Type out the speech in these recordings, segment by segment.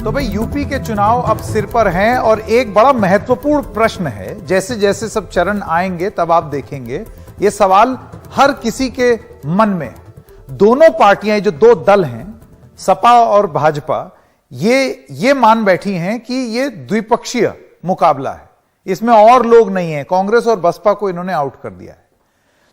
तो भाई यूपी के चुनाव अब सिर पर हैं और एक बड़ा महत्वपूर्ण प्रश्न है। जैसे जैसे सब चरण आएंगे तब आप देखेंगे ये सवाल हर किसी के मन में। दोनों पार्टियां जो दो दल हैं सपा और भाजपा ये मान बैठी हैं कि ये द्विपक्षीय मुकाबला है, इसमें और लोग नहीं है। कांग्रेस और बसपा को इन्होंने आउट कर दिया है।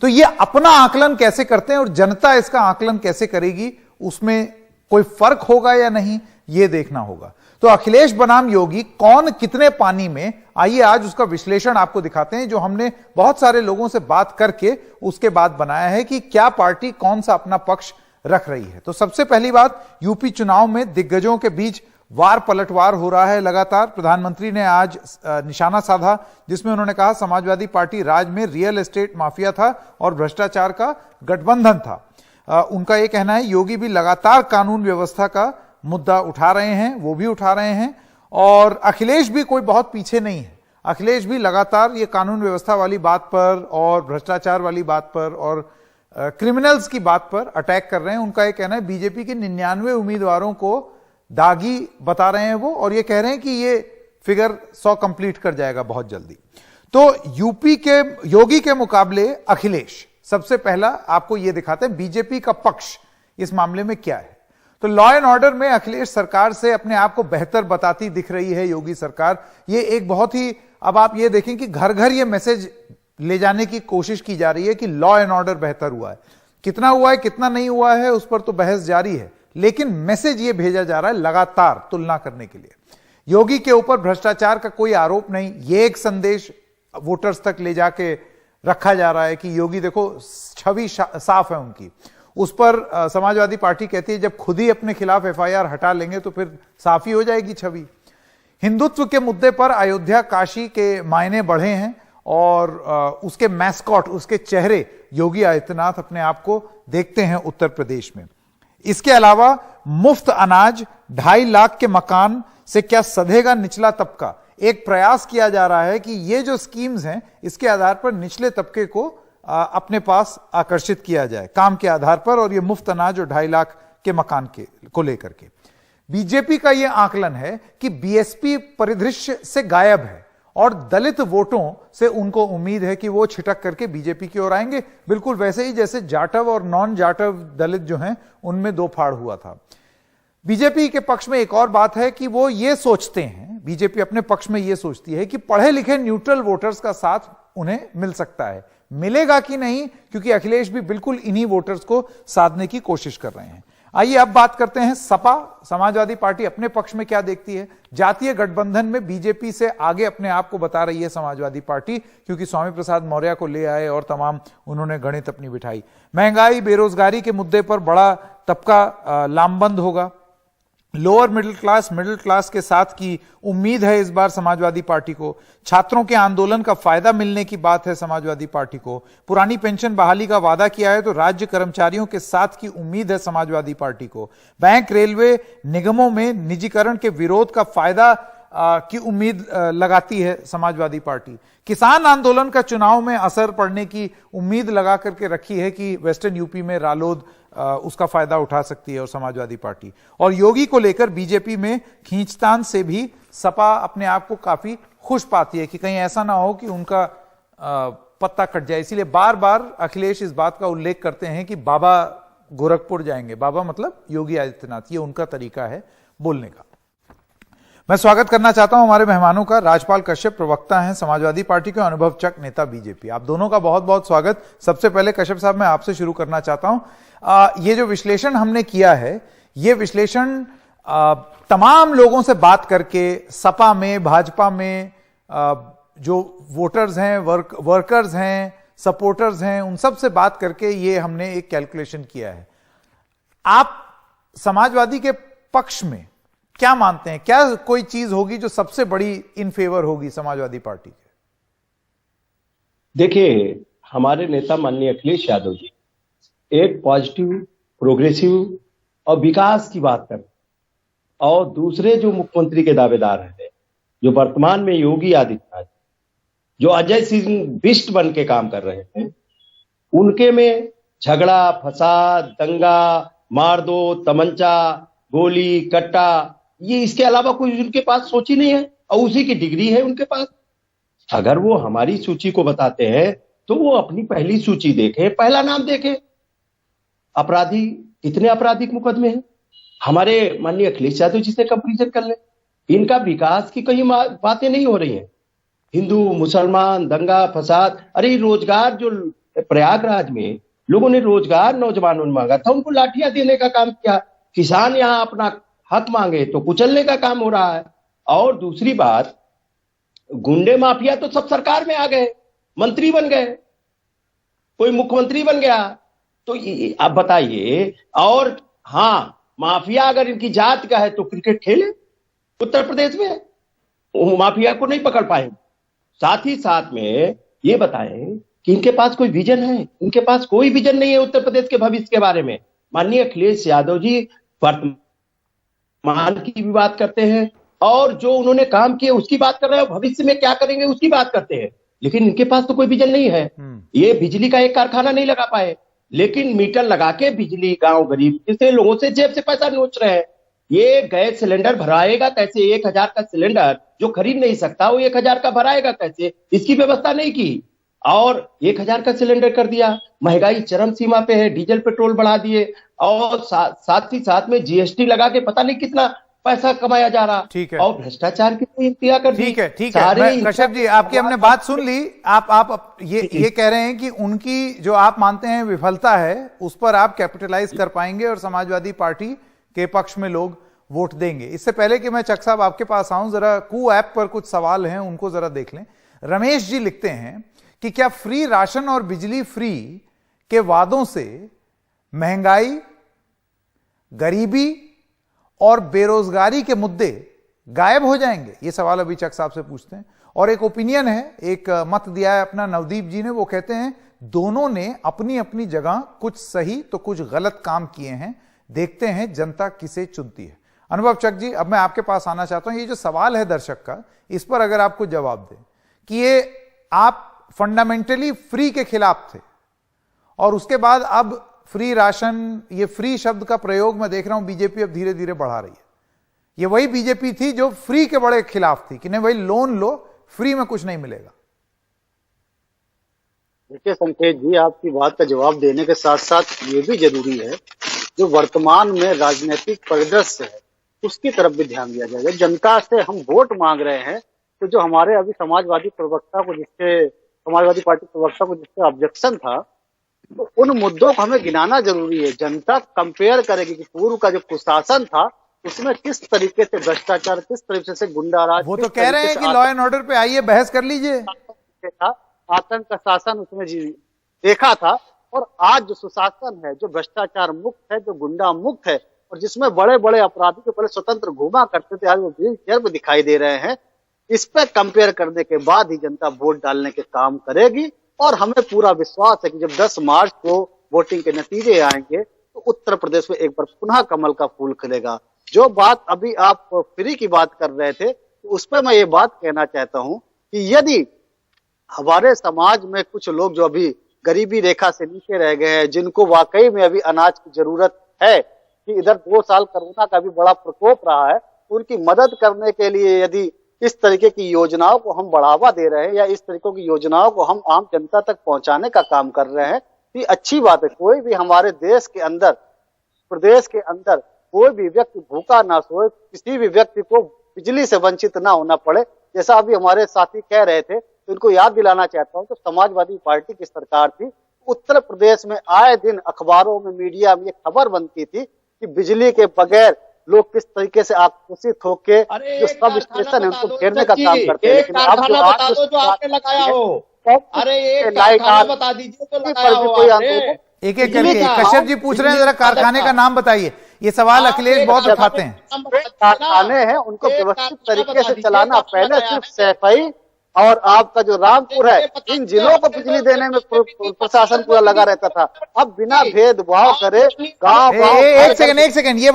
तो ये अपना आकलन कैसे करते हैं और जनता इसका आकलन कैसे करेगी, उसमें कोई फर्क होगा या नहीं ये देखना होगा। तो अखिलेश बनाम योगी कौन कितने पानी में, आइए आज उसका विश्लेषण आपको दिखाते हैं, जो हमने बहुत सारे लोगों से बात करके उसके बाद बनाया है कि क्या पार्टी कौन सा अपना पक्ष रख रही है। तो सबसे पहली बात, यूपी चुनाव में दिग्गजों के बीच वार पलटवार हो रहा है लगातार। प्रधानमंत्री ने आज निशाना साधा जिसमें उन्होंने कहा समाजवादी पार्टी राज्य में रियल एस्टेट माफिया था और भ्रष्टाचार का गठबंधन था। उनका यह कहना है योगी भी लगातार कानून व्यवस्था का मुद्दा उठा रहे हैं, वो भी उठा रहे हैं और अखिलेश भी कोई बहुत पीछे नहीं है। अखिलेश भी लगातार ये कानून व्यवस्था वाली बात पर और भ्रष्टाचार वाली बात पर और क्रिमिनल्स की बात पर अटैक कर रहे हैं। उनका यह कहना है बीजेपी के 99 उम्मीदवारों को दागी बता रहे हैं वो, और ये कह रहे हैं कि ये फिगर 100 कंप्लीट कर जाएगा बहुत जल्दी। तो यूपी के योगी के मुकाबले अखिलेश, सबसे पहला आपको ये दिखाते हैं बीजेपी का पक्ष इस मामले में क्या है। तो लॉ एंड ऑर्डर में अखिलेश सरकार से अपने आप को बेहतर बताती दिख रही है योगी सरकार। ये एक बहुत ही, अब आप ये देखें कि घर घर ये मैसेज ले जाने की कोशिश की जा रही है कि लॉ एंड ऑर्डर बेहतर हुआ है। कितना हुआ है कितना नहीं हुआ है उस पर तो बहस जारी है, लेकिन मैसेज ये भेजा जा रहा है लगातार तुलना करने के लिए। योगी के ऊपर भ्रष्टाचार का कोई आरोप नहीं, ये एक संदेश वोटर्स तक ले जाके रखा जा रहा है कि योगी देखो छवि साफ है उनकी। उस पर समाजवादी पार्टी कहती है जब खुद ही अपने खिलाफ एफआईआर हटा लेंगे तो फिर साफ ही हो जाएगी छवि। हिंदुत्व के मुद्दे पर अयोध्या काशी के मायने बढ़े हैं और उसके मैस्कॉट, उसके चेहरे योगी आदित्यनाथ अपने आप को देखते हैं उत्तर प्रदेश में। इसके अलावा मुफ्त अनाज, 2.5 लाख के मकान से क्या सधेगा निचला तबका। एक प्रयास किया जा रहा है कि ये जो स्कीम्स हैं इसके आधार पर निचले तबके को अपने पास आकर्षित किया जाए काम के आधार पर, और ये मुफ्त अनाज और 2.5 लाख के मकान को लेकर के बीजेपी का ये आकलन है कि बीएसपी परिदृश्य से गायब है और दलित वोटों से उनको उम्मीद है कि वो छिटक करके बीजेपी की ओर आएंगे, बिल्कुल वैसे ही जैसे जाटव और नॉन जाटव दलित जो हैं उनमें दो फाड़ हुआ था। बीजेपी के पक्ष में एक और बात है कि वो ये सोचते हैं, बीजेपी अपने पक्ष में ये सोचती है कि पढ़े लिखे न्यूट्रल वोटर्स का साथ उन्हें मिल सकता है। मिलेगा कि नहीं, क्योंकि अखिलेश भी बिल्कुल इन्हीं वोटर्स को साधने की कोशिश कर रहे हैं। आइए अब बात करते हैं सपा, समाजवादी पार्टी अपने पक्ष में क्या देखती है। जातीय गठबंधन में बीजेपी से आगे अपने आप को बता रही है समाजवादी पार्टी, क्योंकि स्वामी प्रसाद मौर्य को ले आए और तमाम उन्होंने गणित अपनी बिठाई। महंगाई बेरोजगारी के मुद्दे पर बड़ा तबका लामबंद होगा। लोअर मिडिल क्लास के साथ की उम्मीद है इस बार समाजवादी पार्टी को। छात्रों के आंदोलन का फायदा मिलने की बात है समाजवादी पार्टी को। पुरानी पेंशन बहाली का वादा किया है तो राज्य कर्मचारियों के साथ की उम्मीद है समाजवादी पार्टी को। बैंक रेलवे निगमों में निजीकरण के विरोध का फायदा की उम्मीद लगाती है समाजवादी पार्टी। किसान आंदोलन का चुनाव में असर पड़ने की उम्मीद लगा करके रखी है कि वेस्टर्न यूपी में रालोद उसका फायदा उठा सकती है और समाजवादी पार्टी। और योगी को लेकर बीजेपी में खींचतान से भी सपा अपने आप को काफी खुश पाती है कि कहीं ऐसा ना हो कि उनका पत्ता कट जाए। इसीलिए बार बार अखिलेश इस बात का उल्लेख करते हैं कि बाबा गोरखपुर जाएंगे। बाबा मतलब योगी आदित्यनाथ, ये उनका तरीका है बोलने का। मैं स्वागत करना चाहता हूं हमारे मेहमानों का। राजपाल कश्यप प्रवक्ता हैं समाजवादी पार्टी के, अनुभव चक नेता बीजेपी। आप दोनों का बहुत बहुत स्वागत। सबसे पहले कश्यप साहब मैं आपसे शुरू करना चाहता हूं। ये जो विश्लेषण हमने किया है, ये विश्लेषण तमाम लोगों से बात करके सपा में, भाजपा में जो वोटर्स हैं, वर्कर्स हैं, सपोर्टर्स हैं, उन सब से बात करके ये हमने एक कैलकुलेशन किया है। आप समाजवादी के पक्ष में क्या मानते हैं, क्या कोई चीज होगी जो सबसे बड़ी इन फेवर होगी समाजवादी पार्टी के? देखिए, हमारे नेता माननीय अखिलेश यादव जी एक पॉजिटिव, प्रोग्रेसिव और विकास की बात कर, और दूसरे जो मुख्यमंत्री के दावेदार हैं, जो वर्तमान में योगी आदित्यनाथ, जो अजय सिंह बिष्ट बन के काम कर रहे हैं, उनके में झगड़ा, फसाद, दंगा, मार दो, तमंचा, गोली, कट्टा, ये इसके अलावा कोई उनके पास सोच ही नहीं है, और उसी की डिग्री है उनके पास। अगर वो हमारी सूची को बताते हैं तो वो अपनी पहली सूची देखें, पहला नाम देखें। अपराधी, कितने आपराधिक मुकदमे हैं, हमारे माननीय अखिलेश यादव जी से कंपेरिजन कर ले। इनका विकास की कहीं बातें नहीं हो रही हैं। हिंदू मुसलमान दंगा फसाद, अरे रोजगार जो प्रयागराज में लोगों ने रोजगार नौजवानों ने मांगा था, उनको लाठियां देने का काम किया। किसान यहां अपना हक मांगे तो कुचलने का काम हो रहा है। और दूसरी बात, गुंडे माफिया तो सब सरकार में आ गए, मंत्री बन गए, कोई मुख्यमंत्री बन गया। तो आप बताइए, और हाँ, माफिया अगर इनकी जात का है तो क्रिकेट खेले उत्तर प्रदेश में, वो माफिया को नहीं पकड़ पाए। साथ ही साथ में ये बताएं कि इनके पास कोई विजन है? इनके पास कोई विजन नहीं है उत्तर प्रदेश के भविष्य के बारे में। माननीय अखिलेश यादव जी वर्तमान की भी बात करते हैं, और जो उन्होंने काम किए उसकी बात कर रहे हैं, भविष्य में क्या करेंगे उसकी बात करते हैं, लेकिन इनके पास तो कोई विजन नहीं है। ये बिजली का एक कारखाना नहीं लगा पाए, लेकिन मीटर लगा के बिजली गांव गरीब कितने लोगों से जेब से पैसा नोच रहे हैं। ये गैस सिलेंडर भराएगा कैसे? 1000 का सिलेंडर जो खरीद नहीं सकता वो 1000 का भराएगा कैसे? इसकी व्यवस्था नहीं की, और 1000 का सिलेंडर कर दिया। महंगाई चरम सीमा पे है, डीजल पेट्रोल बढ़ा दिए, और साथ ही साथ में जीएसटी लगा के पता नहीं कितना पैसा कमाया जा रहा। ठीक है। और भ्रष्टाचार की तो इंतहा कर दी। ठीक है, ठीक है। कश्यप जी, आपकी हमने बात सुन ली। आप ये कह रहे हैं कि उनकी जो आप मानते हैं विफलता है उस पर आप कैपिटलाइज कर पाएंगे और समाजवादी पार्टी के पक्ष में लोग वोट देंगे। इससे पहले कि मैं चक साहब आपके पास आऊं, जरा कू ऐप पर कुछ सवाल हैं, उनको जरा देख लें। रमेश जी लिखते हैं कि क्या फ्री राशन और बिजली फ्री के वादों से महंगाई, गरीबी और बेरोजगारी के मुद्दे गायब हो जाएंगे? ये सवाल अभी चक साहब से पूछते हैं। और एक ओपिनियन है, एक मत दिया है अपना नवदीप जी ने, वो कहते हैं दोनों ने अपनी अपनी जगह कुछ सही तो कुछ गलत काम किए हैं, देखते हैं जनता किसे चुनती है। अनुभव चक जी, अब मैं आपके पास आना चाहता हूं। ये जो सवाल है दर्शक का, इस पर अगर आपको जवाब दें कि ये आप फंडामेंटली फ्री के खिलाफ थे, और उसके बाद अब फ्री राशन, ये फ्री शब्द का प्रयोग मैं देख रहा हूं बीजेपी अब धीरे धीरे बढ़ा रही है। ये वही बीजेपी थी जो फ्री के बड़े खिलाफ थी कि नहीं भाई लोन लो, फ्री में कुछ नहीं मिलेगा। देखिए संकेत जी, आपकी बात का जवाब देने के साथ साथ ये भी जरूरी है जो वर्तमान में राजनीतिक परिदृश्य है उसकी तरफ भी ध्यान दिया जाएगा। जनता से हम वोट मांग रहे हैं, तो जो हमारे अभी समाजवादी पार्टी प्रवक्ता को जिससे ऑब्जेक्शन था, तो उन मुद्दों को हमें गिनाना जरूरी है। जनता कंपेयर करेगी कि पूर्व का जो कुशासन था उसमें किस तरीके से भ्रष्टाचार, किस तरीके से गुंडाराज, वो तो कह रहे हैं कि लॉ एंड ऑर्डर पे आइए बहस कर लीजिए, आतंक का शासन उसमें देखा था। और आज जो सुशासन है, जो भ्रष्टाचार मुक्त है, जो गुंडा मुक्त है, और जिसमें बड़े बड़े अपराधी जो पहले स्वतंत्र घूमा करते थे आज वो व्हील चेयर में दिखाई दे रहे हैं, इस पे कंपेयर करने के बाद ही जनता वोट डालने के काम करेगी। और हमें पूरा विश्वास है कि जब 10 मार्च को वोटिंग के नतीजे आएंगे तो उत्तर प्रदेश में एक बार पुनः कमल का फूल खिलेगा। जो बात अभी आप फ्री की बात कर रहे थे, तो उस पर मैं ये बात कहना चाहता हूं कि यदि हमारे समाज में कुछ लोग जो अभी गरीबी रेखा से नीचे रह गए हैं, जिनको वाकई में अभी अनाज की जरूरत है, कि इधर 2 साल कोरोना का भी बड़ा प्रकोप रहा है, उनकी मदद करने के लिए यदि इस तरीके की योजनाओं को हम बढ़ावा दे रहे हैं या इस तरीके की योजनाओं को हम आम जनता तक पहुंचाने का काम कर रहे हैं, तो ये अच्छी बात है। कोई भी हमारे देश के अंदर, प्रदेश के अंदर कोई भी व्यक्ति भूखा ना सोए, किसी भी व्यक्ति को बिजली से वंचित ना होना पड़े। जैसा अभी हमारे साथी कह रहे थे, तो इनको याद दिलाना चाहता हूं, तो समाजवादी पार्टी की सरकार थी, उत्तर प्रदेश में आए दिन अखबारों में, मीडिया में ये खबर बनती थी कि बिजली के बगैर लोग किस तरीके से आक्रोशित होकर जो सब स्टेशन है उनको घेरने का काम करते हैं। लेकिन अब जो आपने लगाया हो, अरे एक कारखाना बता दीजिए तो लगाया हो आपने। एक एक करके कश्यप जी पूछ रहे हैं, जरा कारखाने का नाम बताइए। ये सवाल अखिलेश बहुत उठाते हैं। कारखाने हैं, उनको व्यवस्थित तरीके से चलाना। पहले सिर्फ सैफई और आपका जो रामपुर है, इन जिलों को बिजली देने में प्रशासन पूरा लगा रहता था। अब बिना भेदभाव करे गांव एक सेकंड, ये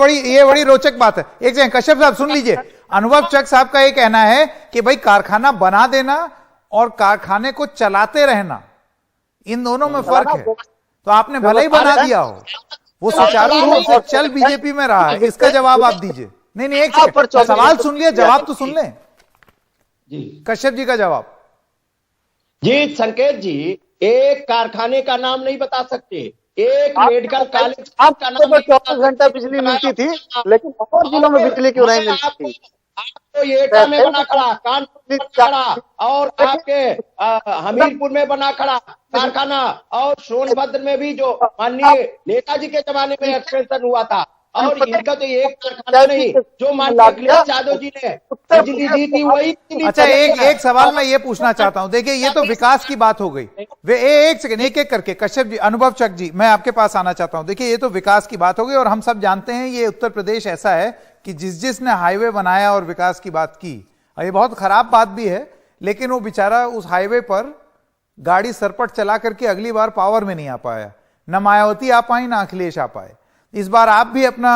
बड़ी रोचक बात है। एक सेकंड कश्यप साहब सुन लीजिए। अनुभव चक साहब का ये कहना है कि भाई कारखाना बना देना और कारखाने को चलाते रहना, इन दोनों में फर्क है। तो आपने भले ही बना दिया हो, वो सुचारू रूप से चल बीजेपी में रहा है। इसका जवाब आप दीजिए। नहीं नहीं, एक आप पर सेकंड, 24 सवाल सुन लिया, जवाब तो सुन लें जी कश्यप जी का जवाब। जी संकेत जी, एक कारखाने का नाम नहीं बता सकते, एक मेडिकल कॉलेज का नाम आपको नहीं बता 24 घंटा सकते। बिजली मिलती थी, लेकिन और जिलों में बिजली क्यों नहीं मिलती थी? आपको एटा में बना खड़ा, कानपुर में बना खड़ा, और आपके हमीरपुर में बना खड़ा कारखाना, और सोनभद्र में भी जो माननीय नेताजी के जमाने में एक्सपेंशन हुआ था, और इनका तो एक कारखाना नहीं, जो माननीय अखिलेश यादव जी ने बिजली दी थी वही बिजली अच्छा, चलेगा। एक सवाल मैं ये पूछना चाहता हूं, देखिए ये तो विकास की बात हो गई, वे एक सेकंड, एक एक करके, कश्यप जी, अनुभव चक जी, मैं आपके पास आना चाहता हूं। देखिए ये तो विकास की बात हो गई, और हम सब जानते हैं ये उत्तर प्रदेश ऐसा है कि जिसने हाईवे बनाया और विकास की बात की, और ये बहुत खराब बात भी है, लेकिन वो बेचारा उस हाईवे पर गाड़ी सरपट चला करके अगली बार पावर में नहीं आ पाया, न मायावती आ पाई, ना अखिलेश आ पाए। इस बार आप भी अपना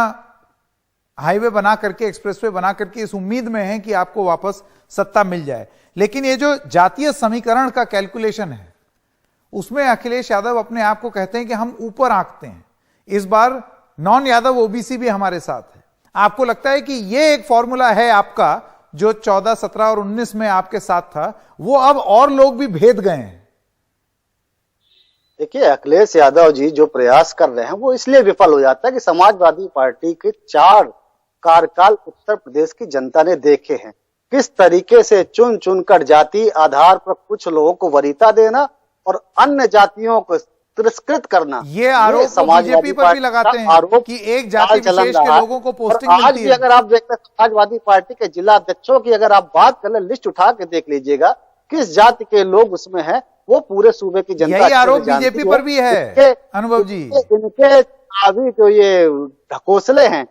हाईवे बना करके, एक्सप्रेसवे बना करके इस उम्मीद में हैं कि आपको वापस सत्ता मिल जाए, लेकिन ये जो जातीय समीकरण का कैलकुलेशन है, उसमें अखिलेश यादव अपने आप को कहते हैं कि हम ऊपर आंकते हैं। इस बार नॉन यादव ओबीसी भी हमारे साथ है। आपको लगता है कि ये एक फॉर्मूला है आपका, जो 14, 17 और 19 में आपके साथ था, वो अब और लोग भी भेद गए हैं? देखिए, अखिलेश यादव जी जो प्रयास कर रहे हैं वो इसलिए विफल हो जाता है कि समाजवादी पार्टी के 4 कार्यकाल उत्तर प्रदेश की जनता ने देखे हैं, किस तरीके से चुन चुनकर जाति आधार पर कुछ लोगों को वरीयता देना और अन्य जातियों को तिरस्कृत करना। ये आरोप बीजेपी पर भी लगाते हैं कि एक जाति विशेष के लोगों को पोस्टिंग आज मिलती भी है। अगर आप देखते हैं समाजवादी पार्टी के जिला अध्यक्षों की अगर आप बात कर ले, लिस्ट उठा के देख लीजिएगा किस जाति के लोग उसमें हैं, वो पूरे सूबे की जनता यही आरोप बीजेपी पर भी है अनुभव जी। इनके अभी जो ये ढकोसले हैं,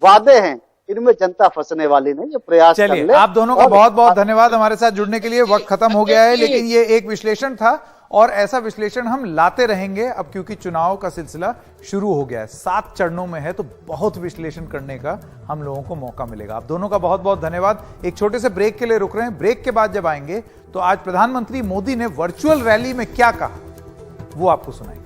वादे हैं, इनमें जनता फंसने वाली नहीं। ये प्रयास कर चलिए, ले। आप दोनों का बहुत बहुत धन्यवाद हमारे साथ जुड़ने के लिए। वक्त खत्म हो गया है, लेकिन ये एक विश्लेषण था, और ऐसा विश्लेषण हम लाते रहेंगे अब, क्योंकि चुनाव का सिलसिला शुरू हो गया है, 7 चरणों में है, तो बहुत विश्लेषण करने का हम लोगों को मौका मिलेगा। आप दोनों का बहुत बहुत धन्यवाद। एक छोटे से ब्रेक के लिए रुक रहे हैं। ब्रेक के बाद जब आएंगे तो आज प्रधानमंत्री मोदी ने वर्चुअल रैली में क्या कहा, वो आपको सुनाएंगे।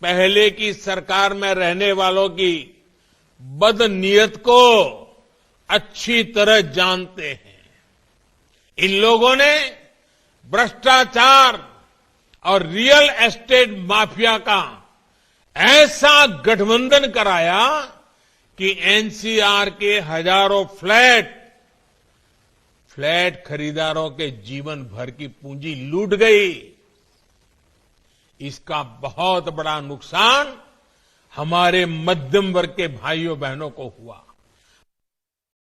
पहले की सरकार में रहने वालों की बदनीयत को अच्छी तरह जानते हैं। इन लोगों ने भ्रष्टाचार और रियल एस्टेट माफिया का ऐसा गठबंधन कराया कि एनसीआर के हजारों फ्लैट खरीदारों के जीवन भर की पूंजी लूट गई। इसका बहुत बड़ा नुकसान हमारे मध्यम वर्ग के भाइयों बहनों को हुआ।